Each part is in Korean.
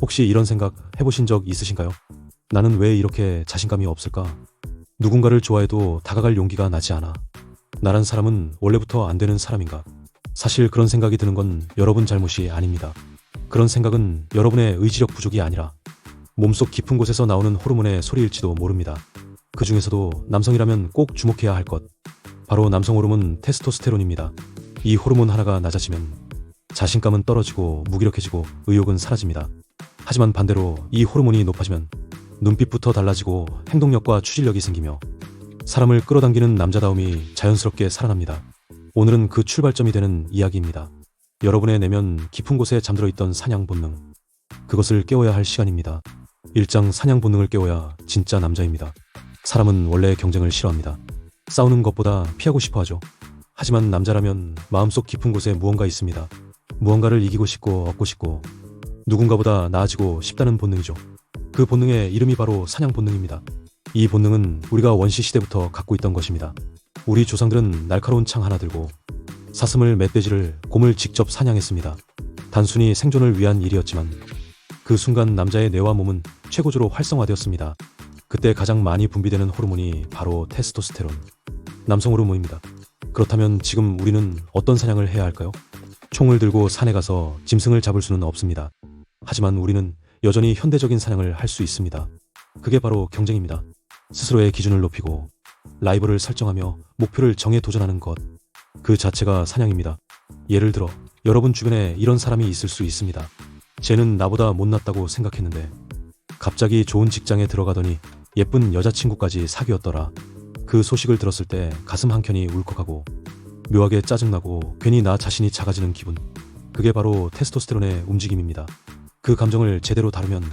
혹시 이런 생각 해보신 적 있으신가요? 나는 왜 이렇게 자신감이 없을까? 누군가를 좋아해도 다가갈 용기가 나지 않아. 나란 사람은 원래부터 안 되는 사람인가? 사실 그런 생각이 드는 건 여러분 잘못이 아닙니다. 그런 생각은 여러분의 의지력 부족이 아니라 몸속 깊은 곳에서 나오는 호르몬의 소리일지도 모릅니다. 그 중에서도 남성이라면 꼭 주목해야 할 것. 바로 남성 호르몬 테스토스테론입니다. 이 호르몬 하나가 낮아지면 자신감은 떨어지고 무기력해지고 의욕은 사라집니다. 하지만 반대로 이 호르몬이 높아지면 눈빛부터 달라지고 행동력과 추진력이 생기며 사람을 끌어당기는 남자다움이 자연스럽게 살아납니다. 오늘은 그 출발점이 되는 이야기입니다. 여러분의 내면 깊은 곳에 잠들어 있던 사냥 본능. 그것을 깨워야 할 시간입니다. 1장 사냥 본능을 깨워야 진짜 남자입니다. 사람은 원래 경쟁을 싫어합니다. 싸우는 것보다 피하고 싶어 하죠. 하지만 남자라면 마음속 깊은 곳에 무언가 있습니다. 무언가를 이기고 싶고 얻고 싶고 누군가보다 나아지고 싶다는 본능이죠. 그 본능의 이름이 바로 사냥 본능입니다. 이 본능은 우리가 원시 시대부터 갖고 있던 것입니다. 우리 조상들은 날카로운 창 하나 들고 사슴을, 멧돼지를, 곰을 직접 사냥했습니다. 단순히 생존을 위한 일이었지만 그 순간 남자의 뇌와 몸은 최고조로 활성화되었습니다. 그때 가장 많이 분비되는 호르몬이 바로 테스토스테론, 남성 호르몬입니다. 그렇다면 지금 우리는 어떤 사냥을 해야 할까요? 총을 들고 산에 가서 짐승을 잡을 수는 없습니다. 하지만 우리는 여전히 현대적인 사냥을 할 수 있습니다. 그게 바로 경쟁입니다. 스스로의 기준을 높이고 라이벌을 설정하며 목표를 정해 도전하는 것. 그 자체가 사냥입니다. 예를 들어 여러분 주변에 이런 사람이 있을 수 있습니다. 쟤는 나보다 못났다고 생각했는데 갑자기 좋은 직장에 들어가더니 예쁜 여자친구까지 사귀었더라. 그 소식을 들었을 때 가슴 한켠이 울컥하고 묘하게 짜증나고 괜히 나 자신이 작아지는 기분. 그게 바로 테스토스테론의 움직임입니다. 그 감정을 제대로 다루면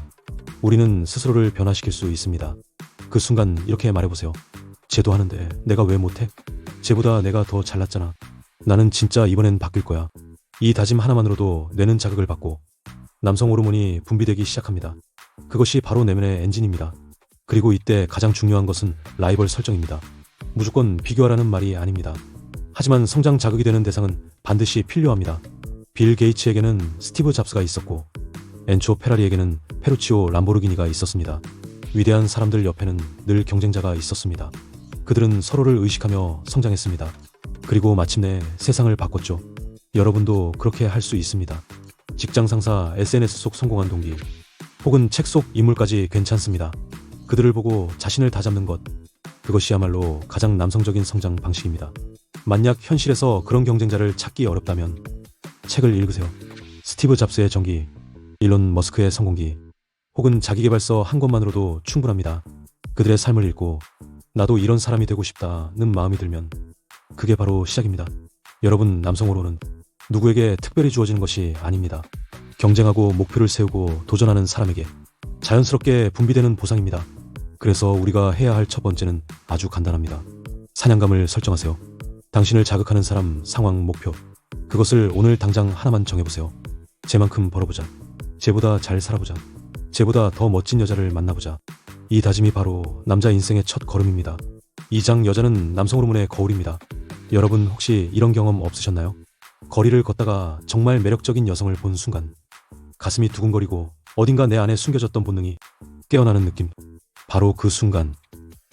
우리는 스스로를 변화시킬 수 있습니다. 그 순간 이렇게 말해보세요. 쟤도 하는데 내가 왜 못해? 쟤보다 내가 더 잘났잖아. 나는 진짜 이번엔 바뀔 거야. 이 다짐 하나만으로도 뇌는 자극을 받고 남성 호르몬이 분비되기 시작합니다. 그것이 바로 내면의 엔진입니다. 그리고 이때 가장 중요한 것은 라이벌 설정입니다. 무조건 비교하라는 말이 아닙니다. 하지만 성장 자극이 되는 대상은 반드시 필요합니다. 빌 게이츠에게는 스티브 잡스가 있었고 엔초 페라리에게는 페루치오 람보르기니가 있었습니다. 위대한 사람들 옆에는 늘 경쟁자가 있었습니다. 그들은 서로를 의식하며 성장했습니다. 그리고 마침내 세상을 바꿨죠. 여러분도 그렇게 할 수 있습니다. 직장 상사, SNS 속 성공한 동기, 혹은 책 속 인물까지 괜찮습니다. 그들을 보고 자신을 다잡는 것, 그것이야말로 가장 남성적인 성장 방식입니다. 만약 현실에서 그런 경쟁자를 찾기 어렵다면 책을 읽으세요. 스티브 잡스의 전기, 일론 머스크의 성공기, 혹은 자기계발서 한 권만으로도 충분합니다. 그들의 삶을 읽고 나도 이런 사람이 되고 싶다는 마음이 들면 그게 바로 시작입니다. 여러분, 남성 호르몬은 누구에게 특별히 주어지는 것이 아닙니다. 경쟁하고 목표를 세우고 도전하는 사람에게 자연스럽게 분비되는 보상입니다. 그래서 우리가 해야 할 첫 번째는 아주 간단합니다. 사냥감을 설정하세요. 당신을 자극하는 사람, 상황, 목표. 그것을 오늘 당장 하나만 정해보세요. 쟤만큼 벌어보자. 쟤보다 잘 살아보자. 쟤보다 더 멋진 여자를 만나보자. 이 다짐이 바로 남자 인생의 첫 걸음입니다. 2장 여자는 남성 호르몬의 거울입니다. 여러분 혹시 이런 경험 없으셨나요? 거리를 걷다가 정말 매력적인 여성을 본 순간 가슴이 두근거리고 어딘가 내 안에 숨겨졌던 본능이 깨어나는 느낌. 바로 그 순간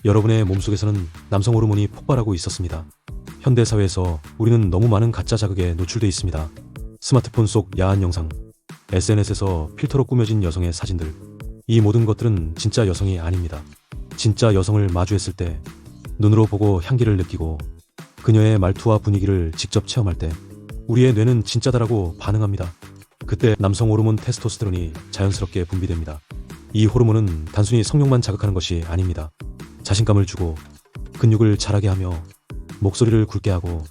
여러분의 몸속에서는 남성 호르몬이 폭발하고 있었습니다. 현대사회에서 우리는 너무 많은 가짜 자극에 노출돼 있습니다. 스마트폰 속 야한 영상, SNS에서 필터로 꾸며진 여성의 사진들. 이 모든 것들은 진짜 여성이 아닙니다. 진짜 여성을 마주했을 때, 눈으로 보고 향기를 느끼고 그녀의 말투와 분위기를 직접 체험할 때 우리의 뇌는 진짜다라고 반응합니다. 그때 남성 호르몬 테스토스테론이 자연스럽게 분비됩니다. 이 호르몬은 단순히 성욕만 자극하는 것이 아닙니다. 자신감을 주고 근육을 자라게 하며 목소리를 굵게 하고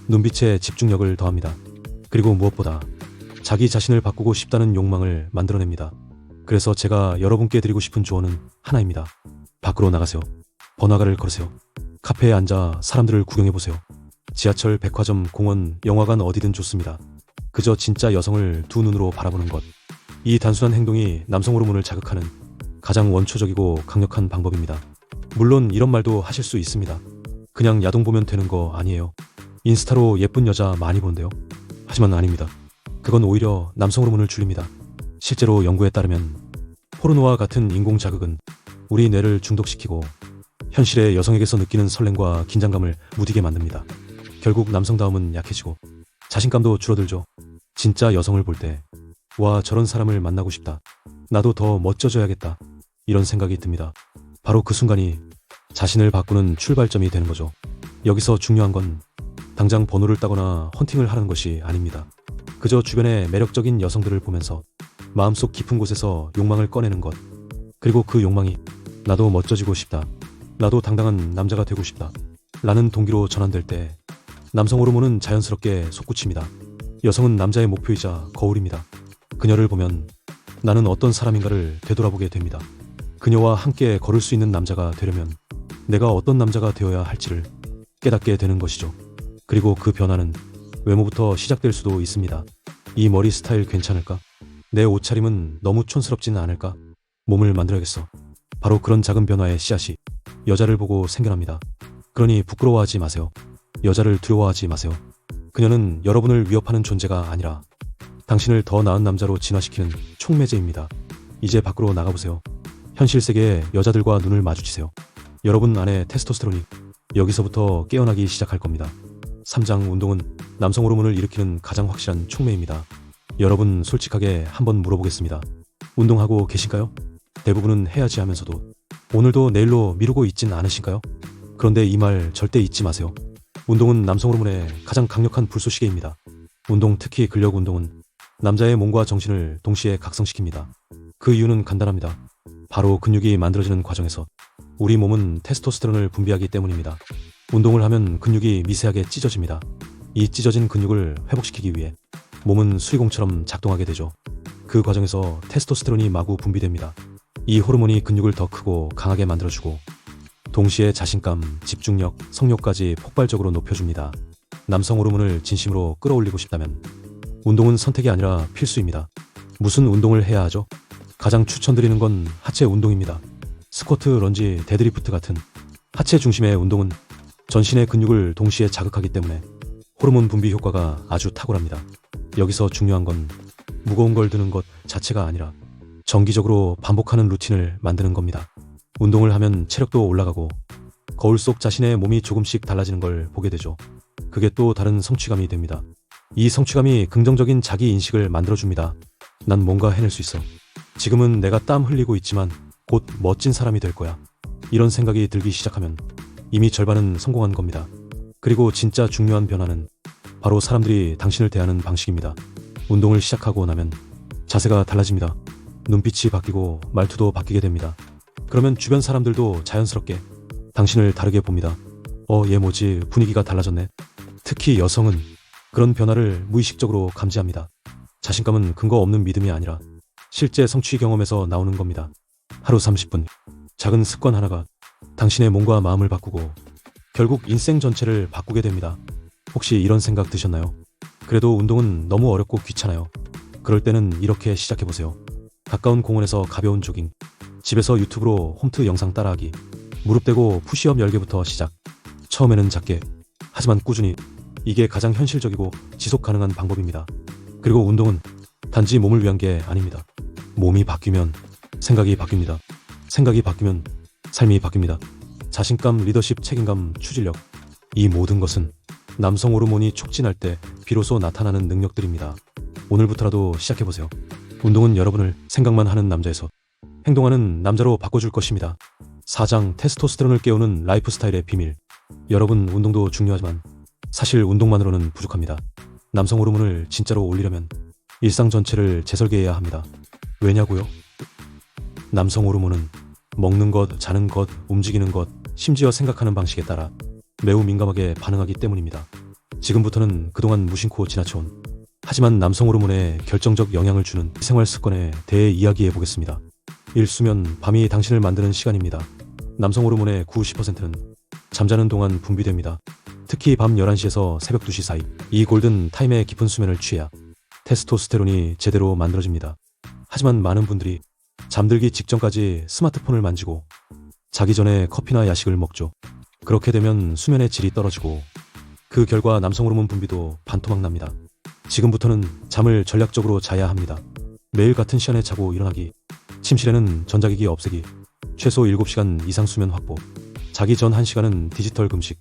눈빛에 집중력을 더합니다. 그리고 무엇보다 자기 자신을 바꾸고 싶다는 욕망을 만들어냅니다. 그래서 제가 여러분께 드리고 싶은 조언은 하나입니다. 밖으로 나가세요. 번화가를 걸으세요. 카페에 앉아 사람들을 구경해보세요. 지하철, 백화점, 공원, 영화관 어디든 좋습니다. 그저 진짜 여성을 두 눈으로 바라보는 것. 이 단순한 행동이 남성 호르몬을 자극하는 가장 원초적이고 강력한 방법입니다. 물론 이런 말도 하실 수 있습니다. 그냥 야동 보면 되는 거 아니에요. 인스타로 예쁜 여자 많이 본대요. 하지만 아닙니다. 그건 오히려 남성 호르몬을 줄입니다. 실제로 연구에 따르면 포르노와 같은 인공 자극은 우리 뇌를 중독시키고 현실의 여성에게서 느끼는 설렘과 긴장감을 무디게 만듭니다. 결국 남성다움은 약해지고 자신감도 줄어들죠. 진짜 여성을 볼 때, 와, 저런 사람을 만나고 싶다. 나도 더 멋져져야겠다. 이런 생각이 듭니다. 바로 그 순간이 자신을 바꾸는 출발점이 되는 거죠. 여기서 중요한 건 당장 번호를 따거나 헌팅을 하는 것이 아닙니다. 그저 주변의 매력적인 여성들을 보면서 마음속 깊은 곳에서 욕망을 꺼내는 것. 그리고 그 욕망이 나도 멋져지고 싶다. 나도 당당한 남자가 되고 싶다. 라는 동기로 전환될 때 남성 호르몬은 자연스럽게 솟구칩니다. 여성은 남자의 목표이자 거울입니다. 그녀를 보면 나는 어떤 사람인가를 되돌아보게 됩니다. 그녀와 함께 걸을 수 있는 남자가 되려면 내가 어떤 남자가 되어야 할지를 깨닫게 되는 것이죠. 그리고 그 변화는 외모부터 시작될 수도 있습니다. 이 머리 스타일 괜찮을까? 내 옷차림은 너무 촌스럽지는 않을까? 몸을 만들어야겠어. 바로 그런 작은 변화의 씨앗이 여자를 보고 생겨납니다. 그러니 부끄러워하지 마세요. 여자를 두려워하지 마세요. 그녀는 여러분을 위협하는 존재가 아니라 당신을 더 나은 남자로 진화시키는 촉매제입니다. 이제 밖으로 나가보세요. 현실 세계의 여자들과 눈을 마주치세요. 여러분 안에 테스토스테론이 여기서부터 깨어나기 시작할 겁니다. 3장 운동은 남성 호르몬을 일으키는 가장 확실한 촉매입니다. 여러분 솔직하게 한번 물어보겠습니다. 운동하고 계신가요? 대부분은 해야지 하면서도 오늘도 내일로 미루고 있진 않으신가요? 그런데 이 말 절대 잊지 마세요. 운동은 남성 호르몬의 가장 강력한 불쏘시개입니다. 운동, 특히 근력 운동은 남자의 몸과 정신을 동시에 각성시킵니다. 그 이유는 간단합니다. 바로 근육이 만들어지는 과정에서 우리 몸은 테스토스테론을 분비하기 때문입니다. 운동을 하면 근육이 미세하게 찢어집니다. 이 찢어진 근육을 회복시키기 위해 몸은 수리공처럼 작동하게 되죠. 그 과정에서 테스토스테론이 마구 분비됩니다. 이 호르몬이 근육을 더 크고 강하게 만들어주고 동시에 자신감, 집중력, 성욕까지 폭발적으로 높여줍니다. 남성 호르몬을 진심으로 끌어올리고 싶다면 운동은 선택이 아니라 필수입니다. 무슨 운동을 해야 하죠? 가장 추천드리는 건 하체 운동입니다. 스쿼트, 런지, 데드리프트 같은 하체 중심의 운동은 전신의 근육을 동시에 자극하기 때문에 호르몬 분비 효과가 아주 탁월합니다. 여기서 중요한 건 무거운 걸 드는 것 자체가 아니라 정기적으로 반복하는 루틴을 만드는 겁니다. 운동을 하면 체력도 올라가고 거울 속 자신의 몸이 조금씩 달라지는 걸 보게 되죠. 그게 또 다른 성취감이 됩니다. 이 성취감이 긍정적인 자기 인식을 만들어줍니다. 난 뭔가 해낼 수 있어. 지금은 내가 땀 흘리고 있지만 곧 멋진 사람이 될 거야. 이런 생각이 들기 시작하면 이미 절반은 성공한 겁니다. 그리고 진짜 중요한 변화는 바로 사람들이 당신을 대하는 방식입니다. 운동을 시작하고 나면 자세가 달라집니다. 눈빛이 바뀌고 말투도 바뀌게 됩니다. 그러면 주변 사람들도 자연스럽게 당신을 다르게 봅니다. 얘 뭐지? 분위기가 달라졌네. 특히 여성은 그런 변화를 무의식적으로 감지합니다. 자신감은 근거 없는 믿음이 아니라 실제 성취 경험에서 나오는 겁니다. 하루 30분, 작은 습관 하나가 당신의 몸과 마음을 바꾸고 결국 인생 전체를 바꾸게 됩니다. 혹시 이런 생각 드셨나요? 그래도 운동은 너무 어렵고 귀찮아요. 그럴 때는 이렇게 시작해보세요. 가까운 공원에서 가벼운 조깅, 집에서 유튜브로 홈트 영상 따라하기, 무릎 대고 푸시업 10개부터 시작. 처음에는 작게, 하지만 꾸준히. 이게 가장 현실적이고 지속 가능한 방법입니다. 그리고 운동은 단지 몸을 위한 게 아닙니다. 몸이 바뀌면 생각이 바뀝니다. 생각이 바뀌면 삶이 바뀝니다. 자신감, 리더십, 책임감, 추진력, 이 모든 것은 남성 호르몬이 촉진할 때 비로소 나타나는 능력들입니다. 오늘부터라도 시작해보세요. 운동은 여러분을 생각만 하는 남자에서 행동하는 남자로 바꿔줄 것입니다. 4장 테스토스테론을 깨우는 라이프 스타일의 비밀. 여러분, 운동도 중요하지만 사실 운동만으로는 부족합니다. 남성 호르몬을 진짜로 올리려면 일상 전체를 재설계해야 합니다. 왜냐고요? 남성 호르몬은 먹는 것, 자는 것, 움직이는 것, 심지어 생각하는 방식에 따라 매우 민감하게 반응하기 때문입니다. 지금부터는 그동안 무심코 지나쳐온 하지만 남성 호르몬에 결정적 영향을 주는 생활 습관에 대해 이야기해 보겠습니다. 1. 수면, 밤이 당신을 만드는 시간입니다. 남성 호르몬의 90%는 잠자는 동안 분비됩니다. 특히 밤 11시에서 새벽 2시 사이, 이 골든 타임의 깊은 수면을 취해야 테스토스테론이 제대로 만들어집니다. 하지만 많은 분들이 잠들기 직전까지 스마트폰을 만지고 자기 전에 커피나 야식을 먹죠. 그렇게 되면 수면의 질이 떨어지고 그 결과 남성 호르몬 분비도 반토막 납니다. 지금부터는 잠을 전략적으로 자야 합니다. 매일 같은 시간에 자고 일어나기. 침실에는 전자기기 없애기. 최소 7시간 이상 수면 확보. 자기 전 1시간은 디지털 금식.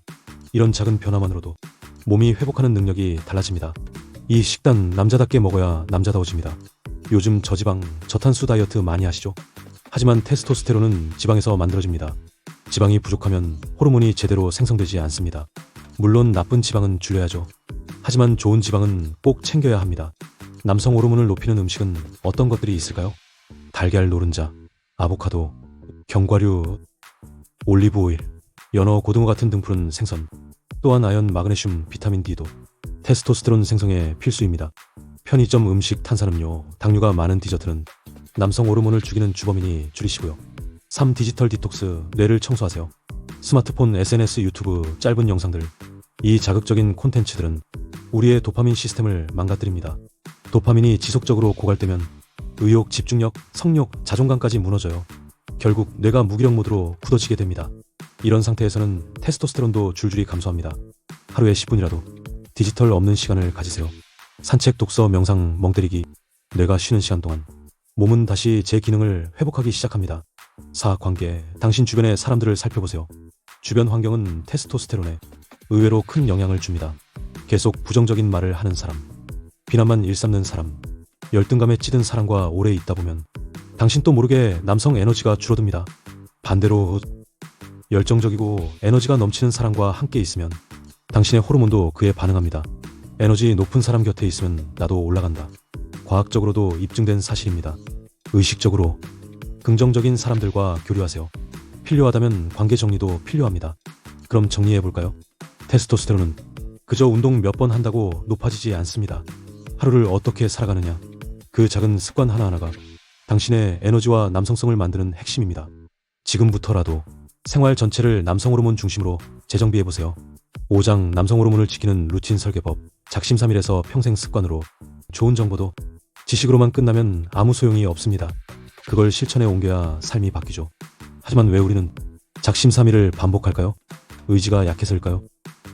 이런 작은 변화만으로도 몸이 회복하는 능력이 달라집니다. 이 식단 남자답게 먹어야 남자다워집니다. 요즘 저지방, 저탄수 다이어트 많이 하시죠? 하지만 테스토스테론은 지방에서 만들어집니다. 지방이 부족하면 호르몬이 제대로 생성되지 않습니다. 물론 나쁜 지방은 줄여야죠. 하지만 좋은 지방은 꼭 챙겨야 합니다. 남성 호르몬을 높이는 음식은 어떤 것들이 있을까요? 달걀 노른자, 아보카도, 견과류, 올리브 오일, 연어, 고등어 같은 등푸른 생선, 또한 아연, 마그네슘, 비타민 D도 테스토스테론 생성에 필수입니다. 편의점 음식, 탄산음료, 당류가 많은 디저트는 남성 호르몬을 죽이는 주범이니 줄이시고요. 3. 디지털 디톡스, 뇌를 청소하세요. 스마트폰, SNS, 유튜브, 짧은 영상들, 이 자극적인 콘텐츠들은 우리의 도파민 시스템을 망가뜨립니다. 도파민이 지속적으로 고갈되면 의욕, 집중력, 성욕, 자존감까지 무너져요. 결국 뇌가 무기력 모드로 굳어지게 됩니다. 이런 상태에서는 테스토스테론도 줄줄이 감소합니다. 하루에 10분이라도 디지털 없는 시간을 가지세요. 산책, 독서, 명상, 멍 때리기. 뇌가 쉬는 시간 동안 몸은 다시 제 기능을 회복하기 시작합니다. 4. 관계, 당신 주변의 사람들을 살펴보세요. 주변 환경은 테스토스테론에 의외로 큰 영향을 줍니다. 계속 부정적인 말을 하는 사람, 비난만 일삼는 사람, 열등감에 찌든 사람과 오래 있다 보면 당신도 모르게 남성 에너지가 줄어듭니다. 반대로 열정적이고 에너지가 넘치는 사람과 함께 있으면 당신의 호르몬도 그에 반응합니다. 에너지 높은 사람 곁에 있으면 나도 올라간다. 과학적으로도 입증된 사실입니다. 의식적으로 긍정적인 사람들과 교류하세요. 필요하다면 관계 정리도 필요합니다. 그럼 정리해볼까요? 테스토스테론은 그저 운동 몇 번 한다고 높아지지 않습니다. 하루를 어떻게 살아가느냐, 그 작은 습관 하나하나가 당신의 에너지와 남성성을 만드는 핵심입니다. 지금부터라도 생활 전체를 남성 호르몬 중심으로 재정비해보세요. 5장, 남성 호르몬을 지키는 루틴 설계법. 작심삼일에서 평생 습관으로. 좋은 정보도 지식으로만 끝나면 아무 소용이 없습니다. 그걸 실천에 옮겨야 삶이 바뀌죠. 하지만 왜 우리는 작심삼일을 반복할까요? 의지가 약해서일까요?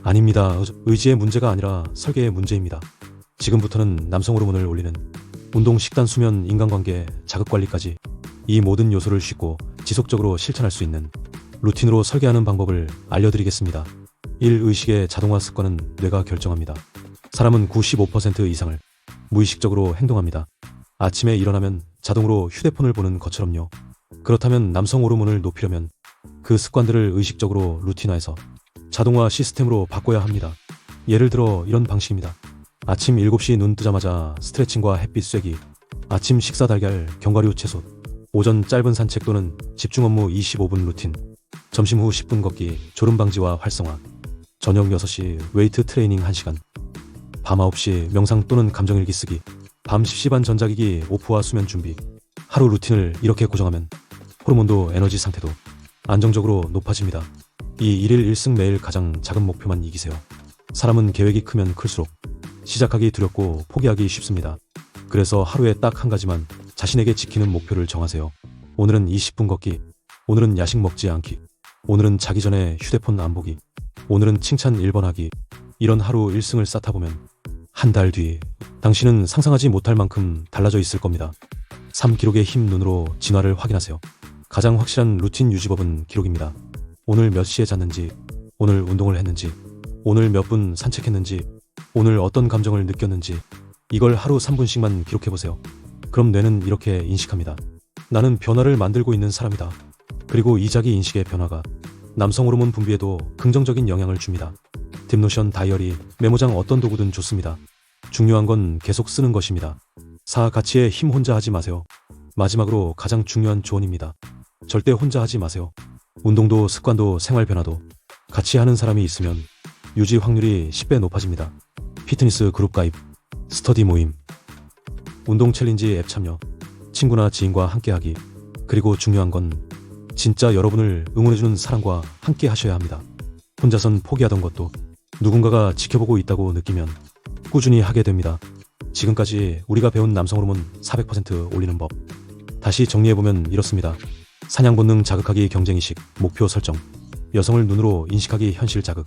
아닙니다. 의지의 문제가 아니라 설계의 문제입니다. 지금부터는 남성 호르몬을 올리는 운동, 식단, 수면, 인간관계, 자극관리까지 이 모든 요소를 쉽고 지속적으로 실천할 수 있는 루틴으로 설계하는 방법을 알려드리겠습니다. 1. 의식의 자동화 습관은 뇌가 결정합니다. 사람은 95% 이상을 무의식적으로 행동합니다. 아침에 일어나면 자동으로 휴대폰을 보는 것처럼요. 그렇다면 남성 호르몬을 높이려면 그 습관들을 의식적으로 루틴화해서 자동화 시스템으로 바꿔야 합니다. 예를 들어 이런 방식입니다. 아침 7시 눈 뜨자마자 스트레칭과 햇빛 쐬기, 아침 식사 달걀, 견과류, 채소, 오전 짧은 산책 또는 집중 업무 25분 루틴, 점심 후 10분 걷기, 졸음 방지와 활성화, 저녁 6시 웨이트 트레이닝 1시간, 밤 9시 명상 또는 감정일기 쓰기, 밤 10시 반 전자기기 오프와 수면 준비. 하루 루틴을 이렇게 고정하면 호르몬도 에너지 상태도 안정적으로 높아집니다. 이 1일 1승, 매일 가장 작은 목표만 이기세요. 사람은 계획이 크면 클수록 시작하기 두렵고 포기하기 쉽습니다. 그래서 하루에 딱 한 가지만 자신에게 지키는 목표를 정하세요. 오늘은 20분 걷기, 오늘은 야식 먹지 않기, 오늘은 자기 전에 휴대폰 안 보기, 오늘은 칭찬 1번 하기. 이런 하루 1승을 쌓다 보면 한 달 뒤 당신은 상상하지 못할 만큼 달라져 있을 겁니다. 3. 기록의 힘, 눈으로 진화를 확인하세요. 가장 확실한 루틴 유지법은 기록입니다. 오늘 몇 시에 잤는지, 오늘 운동을 했는지, 오늘 몇 분 산책했는지, 오늘 어떤 감정을 느꼈는지, 이걸 하루 3분씩만 기록해보세요. 그럼 뇌는 이렇게 인식합니다. 나는 변화를 만들고 있는 사람이다. 그리고 이 자기 인식의 변화가 남성 호르몬 분비에도 긍정적인 영향을 줍니다. 딥노션, 다이어리, 메모장, 어떤 도구든 좋습니다. 중요한 건 계속 쓰는 것입니다. 4. 가치의 힘, 혼자 하지 마세요. 마지막으로 가장 중요한 조언입니다. 절대 혼자 하지 마세요. 운동도 습관도 생활 변화도 같이 하는 사람이 있으면 유지 확률이 10배 높아집니다. 피트니스 그룹 가입, 스터디 모임, 운동 챌린지 앱 참여, 친구나 지인과 함께하기, 그리고 중요한 건 진짜 여러분을 응원해주는 사람과 함께 하셔야 합니다. 혼자선 포기하던 것도 누군가가 지켜보고 있다고 느끼면 꾸준히 하게 됩니다. 지금까지 우리가 배운 남성 호르몬 400% 올리는 법. 다시 정리해보면 이렇습니다. 사냥 본능 자극하기, 경쟁의식, 목표 설정, 여성을 눈으로 인식하기, 현실 자극,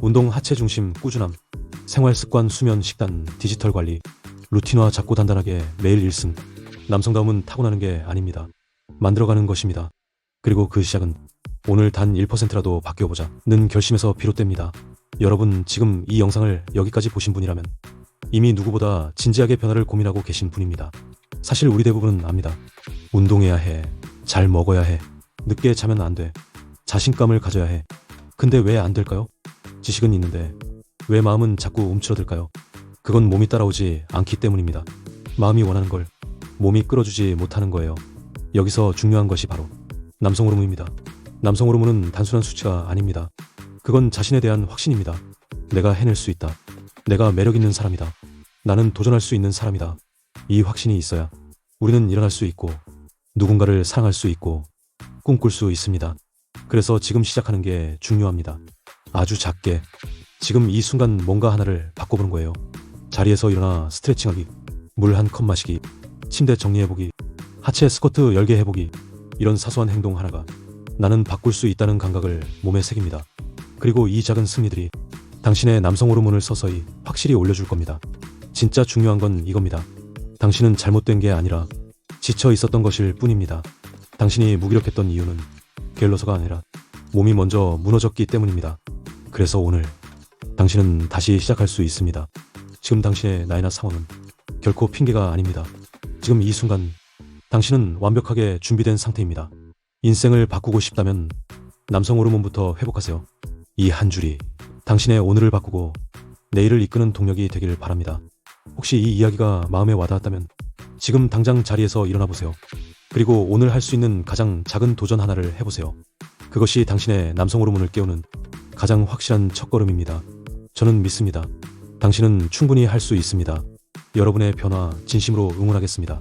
운동 하체 중심 꾸준함, 생활 습관, 수면, 식단, 디지털 관리, 루틴화, 작고 단단하게 매일 1승. 남성다움은 타고나는 게 아닙니다. 만들어가는 것입니다. 그리고 그 시작은 오늘 단 1%라도 바뀌어보자는 결심에서 비롯됩니다. 여러분 지금 이 영상을 여기까지 보신 분이라면 이미 누구보다 진지하게 변화를 고민하고 계신 분입니다. 사실 우리 대부분은 압니다. 운동해야 해. 잘 먹어야 해. 늦게 자면 안 돼. 자신감을 가져야 해. 근데 왜 안 될까요? 지식은 있는데 왜 마음은 자꾸 움츠러들까요? 그건 몸이 따라오지 않기 때문입니다. 마음이 원하는 걸 몸이 끌어주지 못하는 거예요. 여기서 중요한 것이 바로 남성 호르몬입니다. 남성 호르몬은 단순한 수치가 아닙니다. 그건 자신에 대한 확신입니다. 내가 해낼 수 있다. 내가 매력 있는 사람이다. 나는 도전할 수 있는 사람이다. 이 확신이 있어야 우리는 일어날 수 있고 누군가를 사랑할 수 있고 꿈꿀 수 있습니다. 그래서 지금 시작하는 게 중요합니다. 아주 작게 지금 이 순간 뭔가 하나를 바꿔보는 거예요. 자리에서 일어나 스트레칭하기, 물 한 컵 마시기, 침대 정리해보기, 하체 스쿼트 10개 해보기, 이런 사소한 행동 하나가 나는 바꿀 수 있다는 감각을 몸에 새깁니다. 그리고 이 작은 승리들이 당신의 남성 호르몬을 서서히 확실히 올려줄 겁니다. 진짜 중요한 건 이겁니다. 당신은 잘못된 게 아니라 지쳐 있었던 것일 뿐입니다. 당신이 무기력했던 이유는 게을러서가 아니라 몸이 먼저 무너졌기 때문입니다. 그래서 오늘 당신은 다시 시작할 수 있습니다. 지금 당신의 나이나 상황은 결코 핑계가 아닙니다. 지금 이 순간 당신은 완벽하게 준비된 상태입니다. 인생을 바꾸고 싶다면 남성 호르몬부터 회복하세요. 이 한 줄이 당신의 오늘을 바꾸고 내일을 이끄는 동력이 되길 바랍니다. 혹시 이 이야기가 마음에 와닿았다면 지금 당장 자리에서 일어나 보세요. 그리고 오늘 할 수 있는 가장 작은 도전 하나를 해보세요. 그것이 당신의 남성 호르몬을 깨우는 가장 확실한 첫걸음입니다. 저는 믿습니다. 당신은 충분히 할 수 있습니다. 여러분의 변화 진심으로 응원하겠습니다.